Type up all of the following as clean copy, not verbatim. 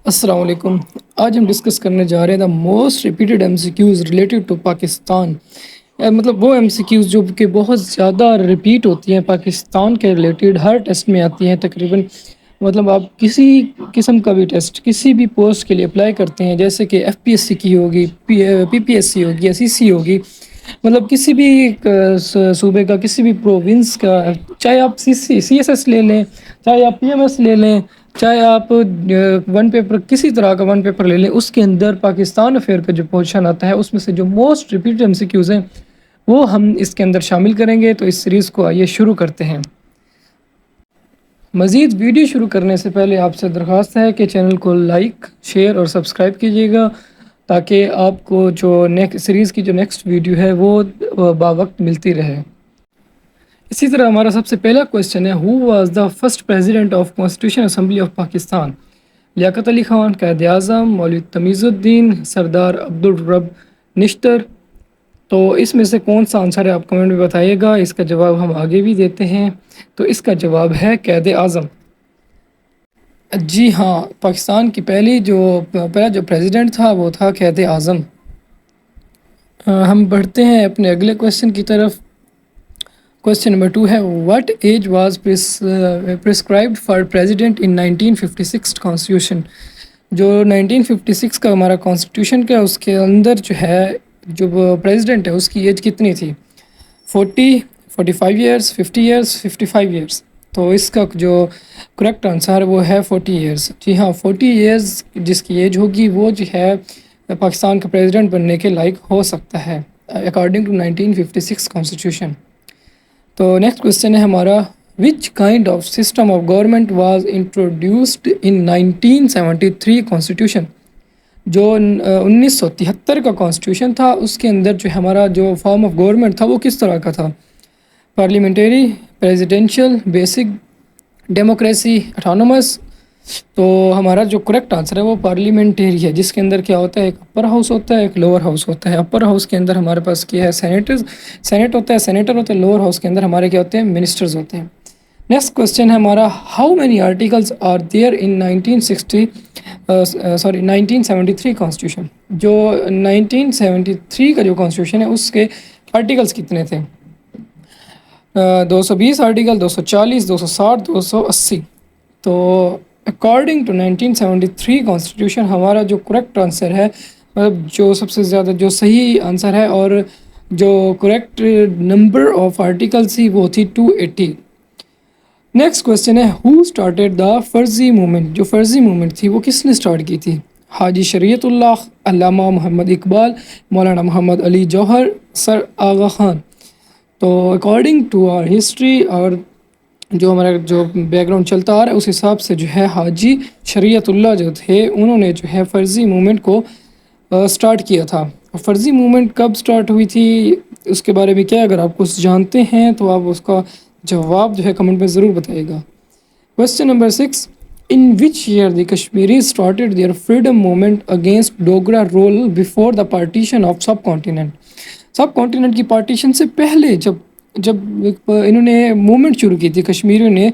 السلام علیکم۔ آج ہم ڈسکس کرنے جا رہے ہیں the most repeated M C Qs related to Pakistan. مطلب وہ ایم سی کیوز جو کہ بہت زیادہ ریپیٹ ہوتی ہیں پاکستان کے ریلیٹڈ، ہر ٹیسٹ میں آتی ہیں تقریباً۔ مطلب آپ کسی قسم کا بھی ٹیسٹ کسی بھی پوسٹ کے لیے اپلائی کرتے ہیں، جیسے کہ ایف پی ایس سی کی ہوگی، پی پی ایس سی ہوگی، ایس ای سی ہوگی، مطلب کسی بھی صوبے کا، کسی بھی پروونس کا، چاہے آپ سی ایس ایس لے لیں، چاہے آپ پی ایم ایس لے لیں، چاہے آپ ون پیپر کسی طرح کا ون پیپر لے لیں، اس کے اندر پاکستان افیئر کا جو پورشن آتا ہے اس میں سے جو most repeated M C Qs ہیں وہ ہم اس کے اندر شامل کریں گے۔ تو اس سیریز کو آئیے شروع کرتے ہیں۔ مزید ویڈیو شروع کرنے سے پہلے آپ سے درخواست ہے کہ چینل کو لائک، شیئر اور سبسکرائب کیجیے گا، تاکہ آپ کو جو سیریز کی جو نیکسٹ ویڈیو ہے وہ باوقت ملتی رہے۔ اسی طرح ہمارا سب سے پہلا کویسچن ہے، who was the first president of constitution assembly of Pakistan? Liaquat Ali Khan, Quaid Azam, مولوی تمیز الدین، سردار عبدالرب نشتر۔ تو اس میں سے کون سا آنسر ہے آپ کمنٹ میں بتائیے گا۔ اس کا جواب ہم آگے بھی دیتے ہیں۔ تو اس کا جواب ہے قائد اعظم۔ جی ہاں، پاکستان کی پہلا جو پریزیڈنٹ تھا وہ تھا قائد اعظم۔ ہم بڑھتے ہیں اپنے اگلے کویسچن کی طرف۔ کویسچن نمبر 2 ہے، what age was prescribed for president in 1956 constitution? جو 1956 کا ہمارا کانسٹیٹیوشن کا اس کے اندر جو ہے جو پریزیڈنٹ ہے اس کی ایج کتنی تھی؟ 40، 45 ایئرس، 50 ایئرس، 55 ایئرس۔ تو اس کا جو کریکٹ آنسر وہ ہے 40 ایئرس۔ جی ہاں، 40 ایئرس جس کی ایج ہوگی وہ جو ہے پاکستان کا پریزیڈنٹ بننے کے لائق ہو سکتا ہے اکارڈنگ ٹو 1956 کانسٹیٹیوشن۔ تو نیکسٹ کویسچن ہے ہمارا، which kind of system of government was introduced in 1973 constitution? جو 1973 کا کانسٹیٹیوشن تھا اس کے اندر جو ہمارا جو فارم آف گورنمنٹ تھا وہ کس طرح کا تھا؟ Parliamentary, presidential, basic democracy, autonomous? تو ہمارا جو کریکٹ آنسر ہے وہ پارلیمنٹری ہے، جس کے اندر کیا ہوتا ہے، ایک اپر ہاؤس ہوتا ہے، ایک لوور ہاؤس ہوتا ہے۔ اپر ہاؤس کے اندر ہمارے پاس کیا ہے، سینیٹ ہوتا ہے، سینیٹر ہوتا ہے۔ لوور ہاؤس کے اندر ہمارے کیا ہوتے ہیں، منسٹرز ہوتے ہیں۔ نیکسٹ کویسچن ہے ہمارا، how many articles are there in 1973 constitution? جو 1973 کا جو کانسٹیٹیوشن ہے اس کے آرٹیکلز کتنے تھے؟ 220 آرٹیکل، 240، 260، 280۔ تو اکارڈنگ ٹو 1973 کانسٹیٹیوشن ہمارا جو کریکٹ آنسر ہے، مطلب جو سب سے زیادہ جو صحیح آنسر ہے اور جو کریکٹ نمبر آف آرٹیکلس تھی وہ تھی 280۔ نیکسٹ کویسچن ہے، ہو اسٹارٹیڈ دا فرضی موومنٹ؟ جو فرضی موومنٹ تھی وہ کس نے اسٹارٹ کی تھی؟ حاجی شریعت اللہ، علامہ محمد اقبال، مولانا محمد علی جوہر، سر آغا خان؟ تو اکارڈنگ ٹو آر ہسٹری اور جو ہمارا جو بیک گراؤنڈ چلتا آ رہا ہے اس حساب سے جو ہے حاجی شریعت اللہ جو تھے انہوں نے جو ہے فرضی موومنٹ کو سٹارٹ کیا تھا۔ فرضی موومنٹ کب سٹارٹ ہوئی تھی اس کے بارے میں کیا اگر آپ کچھ جانتے ہیں تو آپ اس کا جواب جو ہے کمنٹ میں ضرور بتائیے گا۔ Question number 6، in which year the Kashmiris started their freedom movement against Dogra rule before the partition of subcontinent? Subcontinent کی پارٹیشن سے پہلے جب انہوں نے موومنٹ شروع کی تھی کشمیریوں نے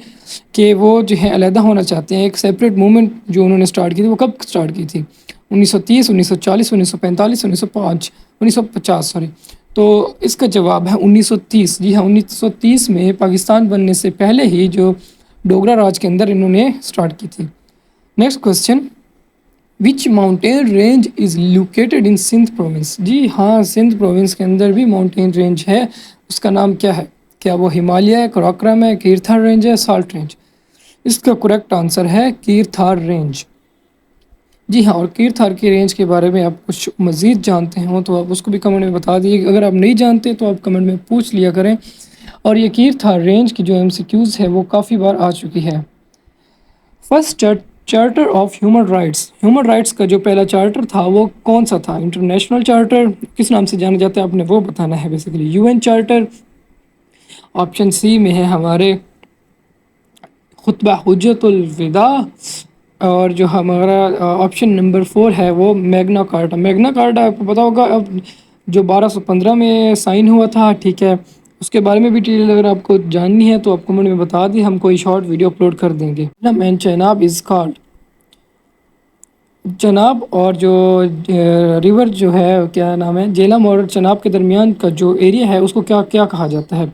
کہ وہ جو ہے علیحدہ ہونا چاہتے ہیں، ایک سیپریٹ موومنٹ جو انہوں نے سٹارٹ کی تھی وہ کب سٹارٹ کی تھی؟ 1930، 1940، 1945، 1950 سوری۔ تو اس کا جواب ہے 1930۔ جی ہاں، 1930 میں پاکستان بننے سے پہلے ہی جو ڈوگرا راج کے اندر انہوں نے سٹارٹ کی تھی۔ Next question, which mountain range is located in Sindh province? جی ہاں، سندھ پروونس کے اندر بھی ماؤنٹین رینج ہے، اس کا نام کیا ہے؟ کیا وہ ہمالیہ ہے، کراکرم ہے، کیرتھار رینج ہے، سالٹ رینج؟ اس کا کریکٹ آنسر ہے کیرتھار رینج۔ جی ہاں، اور کیرتھار کی رینج کے بارے میں آپ کچھ مزید جانتے ہوں تو آپ اس کو بھی کمنٹ میں بتا دیجیے، اگر آپ نہیں جانتے تو آپ کمنٹ میں پوچھ لیا کریں۔ اور یہ کیرتھار رینج کی جو ایم سی کیوز ہے وہ کافی بار آ چکی ہے۔ First charter of human rights, human rights کا جو پہلا چارٹر تھا وہ کون سا تھا؟ انٹرنیشنل چارٹر کس نام سے جانا جاتا ہے آپ نے وہ بتانا ہے basically. U N charter, option C میں ہے ہمارے خطبہ حجت الوداع، اور جو ہمارا آپشن نمبر 4 ہے وہ میگنا کارٹا۔ میگنا کارٹا آپ کو پتا ہوگا اب جو 1215 میں سائن ہوا تھا، ٹھیک ہے، اس کے بارے میں بھی ڈیٹیل اگر آپ کو جاننی ہے تو آپ کمنٹ میں بتا دیں، ہم کوئی شارٹ ویڈیو اپلوڈ کر دیں گے۔ مین چیناب از کالڈ چناب اور جو ریور جو ہے کیا نام ہے جہلم اور چناب کے درمیان کا جو ایریا ہے اس کو کیا کیا کہا جاتا ہے؟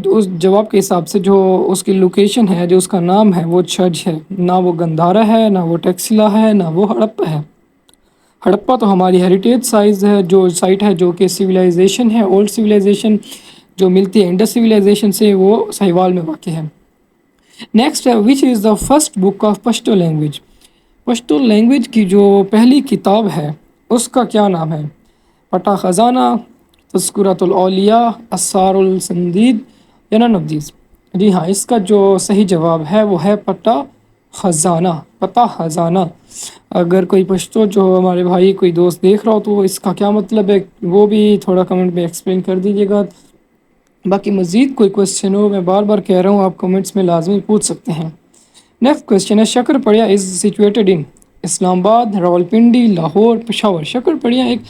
اس جواب کے حساب سے جو اس کی لوکیشن ہے جو اس کا نام ہے وہ چھج ہے، نہ وہ گندھارا ہے، نہ وہ ٹیکسلا ہے، نہ وہ ہڑپا ہے۔ ہڑپا تو ہماری ہیریٹیج سائز ہے جو سائٹ ہے جو کہ سویلائزیشن ہے، اولڈ سویلائزیشن جو ملتی ہے انڈس سویلائزیشن سے، وہ سہیوال میں واقع ہے۔ نیکسٹ ہے which is the first book of Pashto language? Pashto language کی جو پہلی کتاب ہے اس کا کیا نام ہے؟ پٹا خزانہ، تذکرۃ الاولیاء، اسرار السندید یا نن آف دیز؟ جی ہاں، اس کا جو صحیح جواب ہے وہ ہے پٹا خزانہ، پتہ خزانہ۔ اگر کوئی پشتو جو ہمارے بھائی کوئی دوست دیکھ رہا ہو تو اس کا کیا مطلب ہے وہ بھی تھوڑا کمنٹ میں ایکسپلین کر دیجیے گا۔ باقی مزید کوئی کویسچن ہو، میں بار بار کہہ رہا ہوں، آپ کمنٹس میں لازمی پوچھ سکتے ہیں۔ نیکسٹ کویسچن ہے شکر پڑیا از سچویٹڈ ان اسلام آباد، راولپنڈی، لاہور، پشاور؟ شکر پڑیا ایک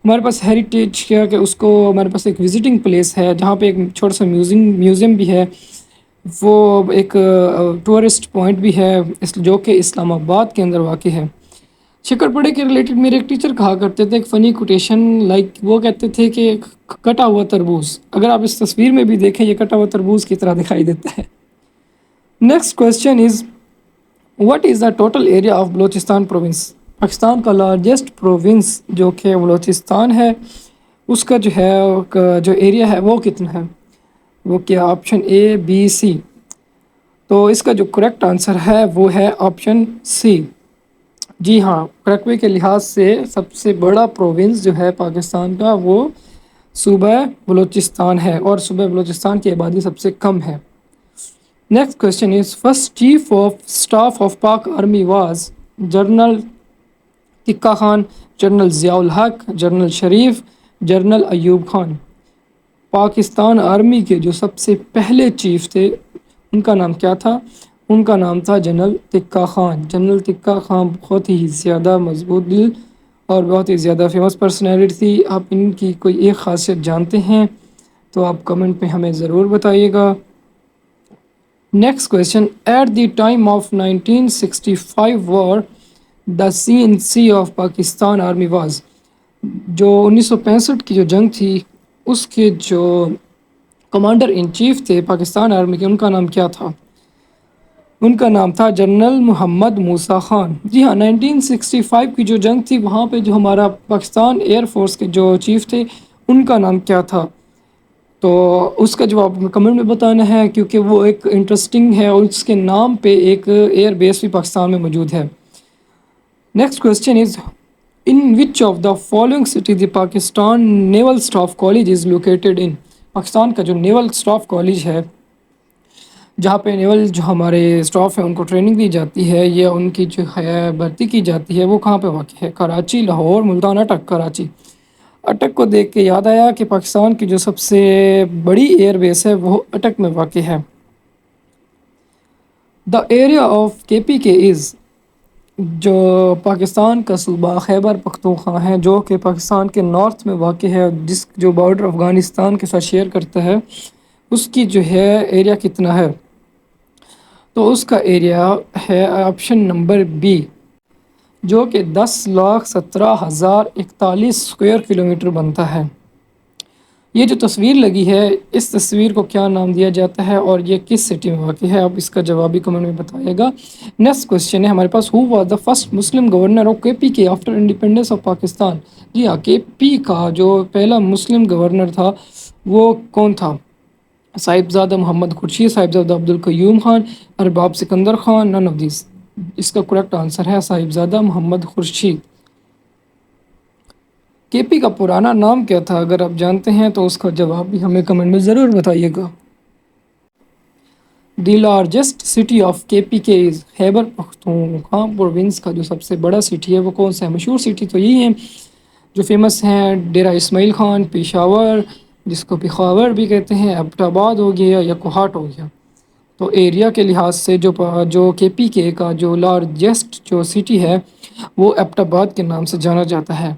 ہمارے پاس ہیریٹیج کیا کہ اس کو ہمارے پاس ایک وزٹنگ پلیس ہے جہاں پہ ایک چھوٹا سا میوزیم بھی ہے، وہ ایک ٹورسٹ پوائنٹ بھی ہے جو کہ اسلام آباد کے اندر واقع ہے۔ شکر پڑے کے ریلیٹڈ میرے ایک ٹیچر کہا کرتے تھے ایک فنی کوٹیشن، لائک وہ کہتے تھے کہ کٹا ہوا تربوز، اگر آپ اس تصویر میں بھی دیکھیں یہ کٹا ہوا تربوز کی طرح دکھائی دیتا ہے۔ Next question is what is the total area of Balochistan province? Pakistan کا لارجسٹ پروونس جو کہ بلوچستان ہے اس کا جو ہے جو ایریا ہے وہ کتنا ہے؟ وہ کیا آپشن اے، بی، سی؟ تو اس کا جو کریکٹ آنسر ہے وہ ہے آپشن سی۔ جی ہاں، رقبے کے لحاظ سے سب سے بڑا پروونس جو ہے پاکستان کا وہ صوبہ بلوچستان ہے، اور صوبہ بلوچستان کی آبادی سب سے کم ہے۔ Next question is first chief of staff of Pak army was general Tikka Khan, general Zia ul-Haq, general Sharif, general Ayub Khan? Pakistan army کے جو سب سے پہلے چیف تھے ان کا نام کیا تھا؟ ان کا نام تھا جنرل تکا خان۔ جنرل تکا خان بہت ہی زیادہ مضبوط دل اور بہت ہی زیادہ فیمس پرسنالٹی تھی۔ آپ ان کی کوئی ایک خاصیت جانتے ہیں تو آپ کمنٹ پہ ہمیں ضرور بتائیے گا۔ Next question at the time of 1965 war the CNC of Pakistan army was? جو 1965 کی جو جنگ تھی اس کے جو کمانڈر ان چیف تھے پاکستان آرمی کے ان کا نام کیا تھا؟ ان کا نام تھا جنرل محمد موسیٰ خان۔ جی ہاں، 1965 کی جو جنگ تھی وہاں پہ جو ہمارا پاکستان ایئر فورس کے جو چیف تھے ان کا نام کیا تھا؟ تو اس کا جواب کمنٹ میں بتانا ہے کیونکہ وہ ایک انٹرسٹنگ ہے اور اس کے نام پہ ایک ایئر بیس بھی پاکستان میں موجود ہے۔ Next question is in which of the following city the Pakistan naval staff college is located ان؟ پاکستان کا جو نیول اسٹاف کالج ہے جہاں پہ نیول جو ہمارے اسٹاف ہیں ان کو ٹریننگ دی جاتی ہے یا ان کی جو ہے بھرتی کی جاتی ہے وہ کہاں پہ واقع ہے؟ کراچی، لاہور، ملتان، اٹک؟ کراچی۔ اٹک کو دیکھ کے یاد آیا کہ پاکستان کی جو سب سے بڑی ایئر بیس ہے وہ اٹک میں واقع ہے۔ دا ایریا آف KPK از؟ جو پاکستان کا صوبہ خیبر پختونخوا ہے جو کہ پاکستان کے نارتھ میں واقع ہے، جس جو بارڈر افغانستان کے ساتھ شیئر کرتا ہے، اس کی جو ہے ایریا کتنا ہے؟ تو اس کا ایریا ہے آپشن نمبر بی، جو کہ 10,17,041 اسکوائر کلومیٹر بنتا ہے۔ یہ جو تصویر لگی ہے اس تصویر کو کیا نام دیا جاتا ہے اور یہ کس سٹی میں واقع ہے؟ آپ اس کا جواب بھی کمنٹ میں بتائیے گا۔ نیکسٹ کویسچن ہے ہمارے پاس who was the first Muslim governor of KPK after independence of Pakistan? جی ہاں، KP کا جو پہلا مسلم گورنر تھا وہ کون تھا؟ صاحبزادہ محمد خورشید، صاحبزادہ عبدالقیوم خان، ارباب Sikandar Khan? None of these? اس کا کریکٹ آنسر ہے صاحبزادہ محمد خورشید۔ KP کا پرانا نام کیا تھا؟ اگر آپ جانتے ہیں تو اس کا جواب بھی ہمیں کمنٹ میں ضرور بتائیے گا۔ The largest city of KPK is? Khyber Pakhtunkhwa province کا جو سب سے بڑا سٹی ہے وہ کون سا ہے؟ مشہور سٹی تو یہی ہیں جو فیمس ہیں، ڈیرہ اسماعیل خان، پشاور جس کو پخاور بھی کہتے ہیں، ایبٹ آباد ہو گیا یا کوہاٹ ہو گیا۔ تو ایریا کے لحاظ سے جو KPK کا جو لارجسٹ جو سٹی ہے وہ ایبٹ آباد کے نام سے جانا جاتا ہے۔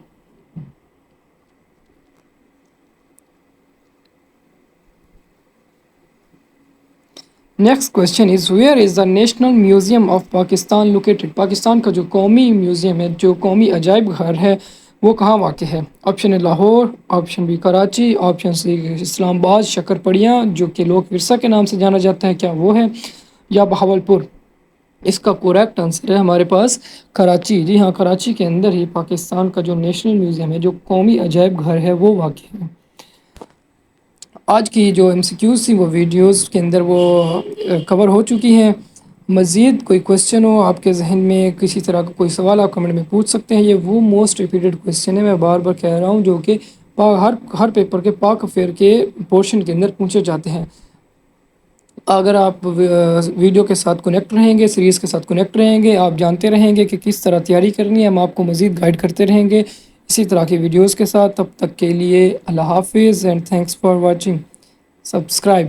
Next question is where is the national museum of Pakistan located? Pakistan کا جو قومی میوزیم ہے، جو قومی عجائب گھر ہے، وہ کہاں واقع ہے؟ Option A Lahore, option B Karachi, option C Islamabad Shakarparian جو کہ لوک ورثہ کے نام سے جانا جاتا ہے، کیا وہ ہے؟ یا بہاولپور؟ اس کا کریکٹ آنسر ہے ہمارے پاس کراچی۔ جی ہاں، کراچی کے اندر ہی پاکستان کا جو نیشنل میوزیم ہے، جو قومی عجائب گھر ہے، وہ واقع ہے۔ آج کی جو ایم سی کیوز تھی وہ ویڈیوز کے اندر وہ کور ہو چکی ہیں۔ مزید کوئی کویشچن ہو آپ کے ذہن میں، کسی طرح کا کوئی سوال آپ کمنٹ میں پوچھ سکتے ہیں۔ یہ وہ موسٹ ریپیٹڈ کویشچن ہے، میں بار بار کہہ رہا ہوں، جو کہ ہر پیپر کے پاک افیئر کے پورشن کے اندر پوچھے جاتے ہیں۔ اگر آپ ویڈیو کے ساتھ کنیکٹ رہیں گے، سیریز کے ساتھ کنیکٹ رہیں گے، آپ جانتے رہیں گے کہ کس طرح تیاری کرنی ہے، ہم آپ کو مزید گائیڈ کرتے رہیں گے اسی طرح کی ویڈیوز کے ساتھ۔ تب تک کے لیے اللہ حافظ and thanks for watching. Subscribe